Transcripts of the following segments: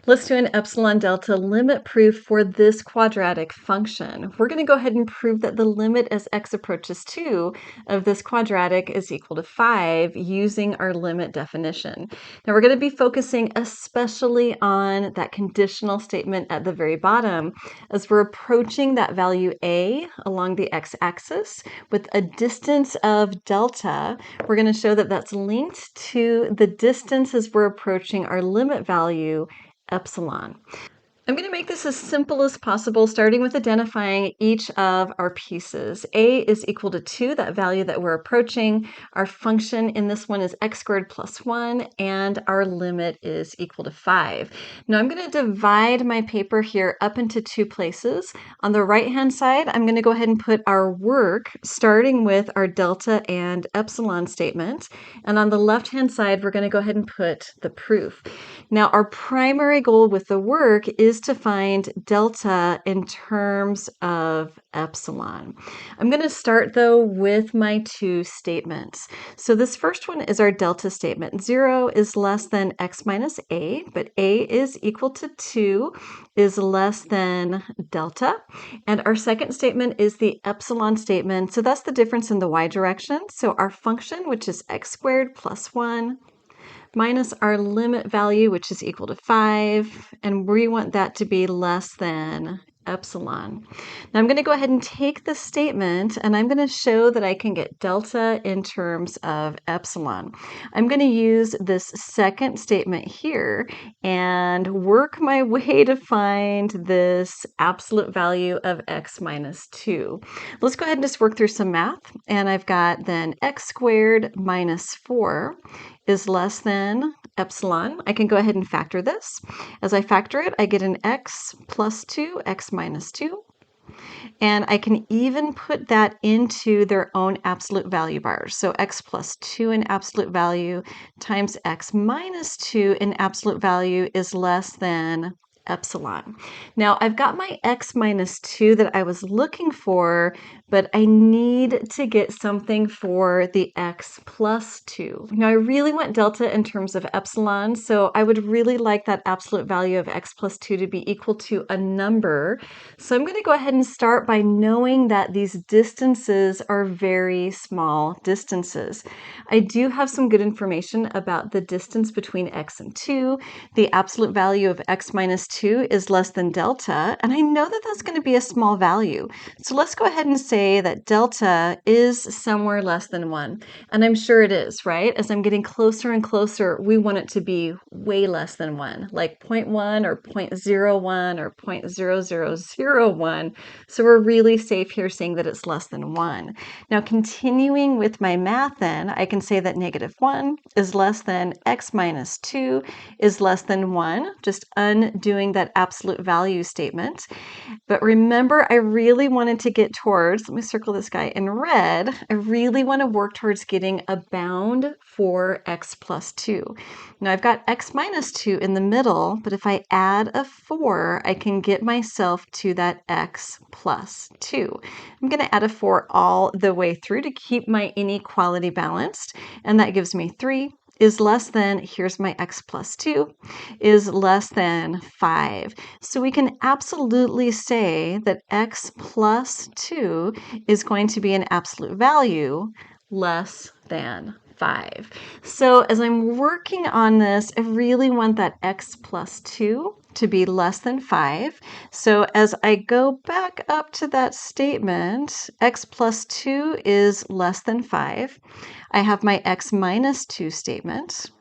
Let's do an epsilon delta limit proof for this quadratic function. We're going to go ahead and prove that the limit as x approaches 2 of this quadratic is equal to 5 using our limit definition. Now we're going to be focusing especially on that conditional statement at the very bottom as we're approaching that value a along the x-axis with a distance of delta. We're going to show that that's linked to the distance as we're approaching our limit value epsilon. I'm going to make this as simple as possible, starting with identifying each of our pieces. A is equal to 2, that value that we're approaching. Our function in this one is x squared plus 1, and our limit is equal to 5. Now I'm going to divide my paper here up into two places. On the right-hand side, I'm going to go ahead and put our work, starting with our delta and epsilon statement. And on the left-hand side, we're going to go ahead and put the proof. Now, our primary goal with the work is to find delta in terms of epsilon. I'm going to start though with my two statements. So this first one is our delta statement. 0 is less than x minus a, but a is equal to 2 is less than delta. And our second statement is the epsilon statement. So that's the difference in the y direction. So our function, which is x squared plus 1, minus our limit value, which is equal to 5, and we want that to be less than epsilon. Now I'm going to go ahead and take this statement and I'm going to show that I can get delta in terms of epsilon. I'm going to use this second statement here and work my way to find this absolute value of x minus 2. Let's go ahead and just work through some math. And I've got then x squared minus 4 is less than epsilon. I can go ahead and factor this. As I factor it, I get an x plus 2, x minus 2. And I can even put that into their own absolute value bars. So x plus 2 in absolute value times x minus 2 in absolute value is less than epsilon. Now I've got my x minus 2 that I was looking for, but I need to get something for the x plus 2. Now I really want delta in terms of epsilon, so I would really like that absolute value of x plus 2 to be equal to a number. So I'm going to go ahead and start by knowing that these distances are very small distances. I do have some good information about the distance between x and 2. The absolute value of x minus 2 is less than delta, and I know that that's going to be a small value. So let's go ahead and say that delta is somewhere less than 1. And I'm sure it is, right? As I'm getting closer and closer, we want it to be way less than 1, like 0.1 or 0.01 or 0.0001. So we're really safe here saying that it's less than 1. Now continuing with my math then, I can say that -1 is less than x minus 2 is less than 1, just undoing that absolute value statement. But remember, I really wanted to get towards, let me circle this guy in red, I really want to work towards getting a bound for x plus 2. Now I've got x minus 2 in the middle, but if I add a 4, I can get myself to that x plus 2. I'm going to add a 4 all the way through to keep my inequality balanced, and that gives me 3 is less than, here's my x plus 2, is less than 5. So we can absolutely say that x plus 2 is going to be an absolute value less than 5. So as I'm working on this, I really want that x plus 2 to be less than 5. So as I go back up to that statement, x plus 2 is less than 5. I have my x minus 2 statement,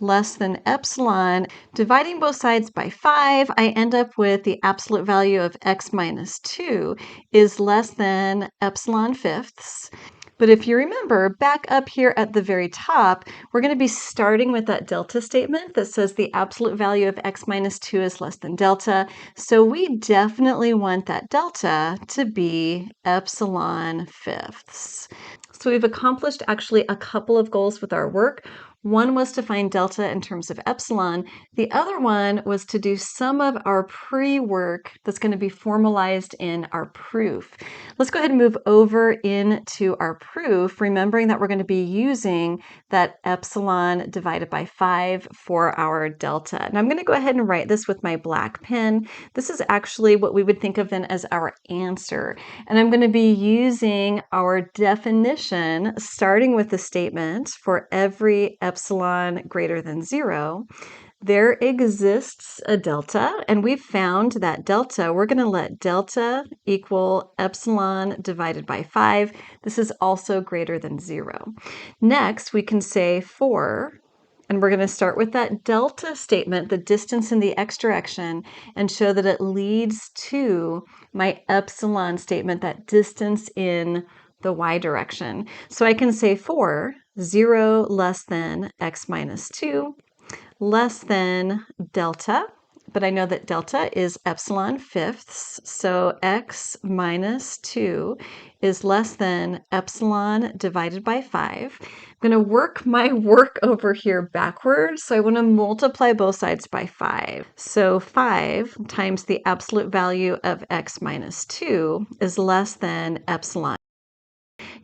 less than epsilon. Dividing both sides by 5, I end up with the absolute value of x minus 2 is less than epsilon fifths. But if you remember, back up here at the very top, we're going to be starting with that delta statement that says the absolute value of x minus 2 is less than delta. So we definitely want that delta to be epsilon fifths. So we've accomplished actually a couple of goals with our work. One was to find delta in terms of epsilon. The other one was to do some of our pre-work that's going to be formalized in our proof. Let's go ahead and move over into our proof, remembering that we're going to be using that epsilon divided by 5 for our delta. And I'm going to go ahead and write this with my black pen. This is actually what we would think of then as our answer. And I'm going to be using our definition, starting with the statement for every epsilon greater than 0. There exists a delta, and we've found that delta. We're going to let delta equal epsilon divided by 5. This is also greater than 0. Next, we can say for, and we're going to start with that delta statement, the distance in the x direction, and show that it leads to my epsilon statement, that distance in the y direction. So I can say for 0 less than x minus 2 less than delta, but I know that delta is epsilon fifths, so x minus 2 is less than epsilon divided by 5. I'm going to work my work over here backwards, so I want to multiply both sides by 5. So 5 times the absolute value of x minus 2 is less than epsilon.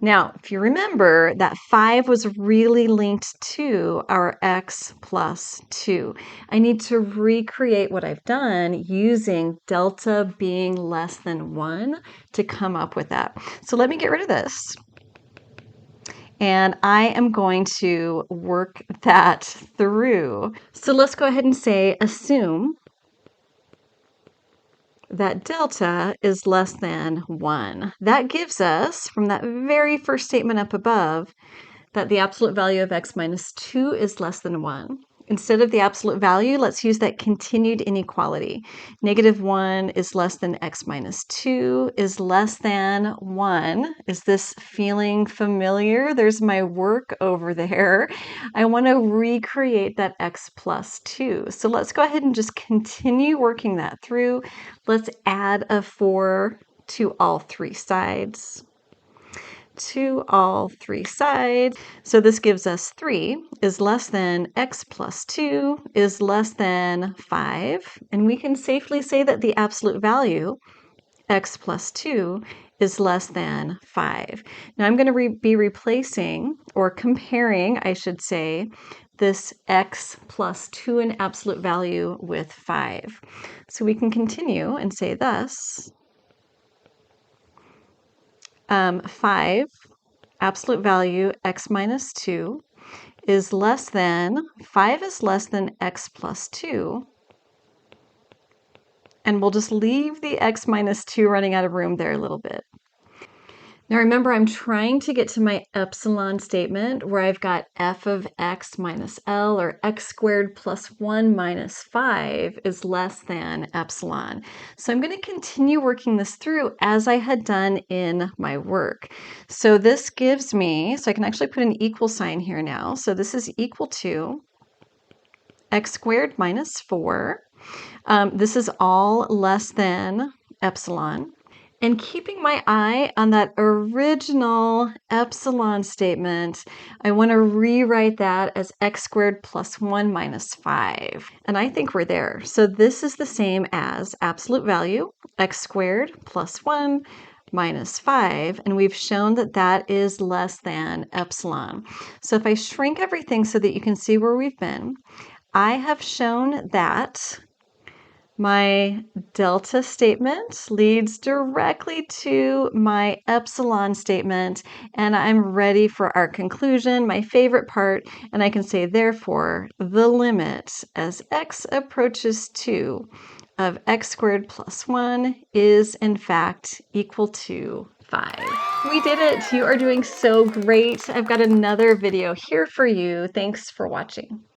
Now, if you remember, that 5 was really linked to our x plus 2. I need to recreate what I've done using delta being less than 1 to come up with that. So let me get rid of this. And I am going to work that through. So let's go ahead and say assume that delta is less than 1. That gives us, from that very first statement up above, that the absolute value of x minus 2 is less than 1. Instead of the absolute value, let's use that continued inequality. Negative 1 is less than x minus 2 is less than 1. Is this feeling familiar? There's my work over there. I want to recreate that x plus 2. So let's go ahead and just continue working that through. Let's add a 4 to all three sides. So this gives us 3 is less than x plus 2 is less than 5. And we can safely say that the absolute value, x plus 2, is less than 5. Now I'm going to be replacing, or comparing, I should say, this x plus 2 in absolute value with 5. So we can continue and say thus, 5 absolute value x minus 2 is less than, 5 is less than x plus 2. And we'll just leave the x minus 2 running out of room there a little bit. Now remember, I'm trying to get to my epsilon statement where I've got f of x minus L, or x squared plus 1 minus 5 is less than epsilon. So I'm going to continue working this through as I had done in my work. So this gives me, so I can actually put an equal sign here now. So this is equal to x squared minus 4. This is all less than epsilon. And keeping my eye on that original epsilon statement, I want to rewrite that as x squared plus 1 minus 5. And I think we're there. So this is the same as absolute value, x squared plus 1 minus 5. And we've shown that that is less than epsilon. So if I shrink everything so that you can see where we've been, I have shown that my delta statement leads directly to my epsilon statement, and I'm ready for our conclusion, my favorite part, and I can say, therefore, the limit as x approaches 2 of x squared plus 1 is, in fact, equal to 5. We did it! You are doing so great. I've got another video here for you. Thanks for watching.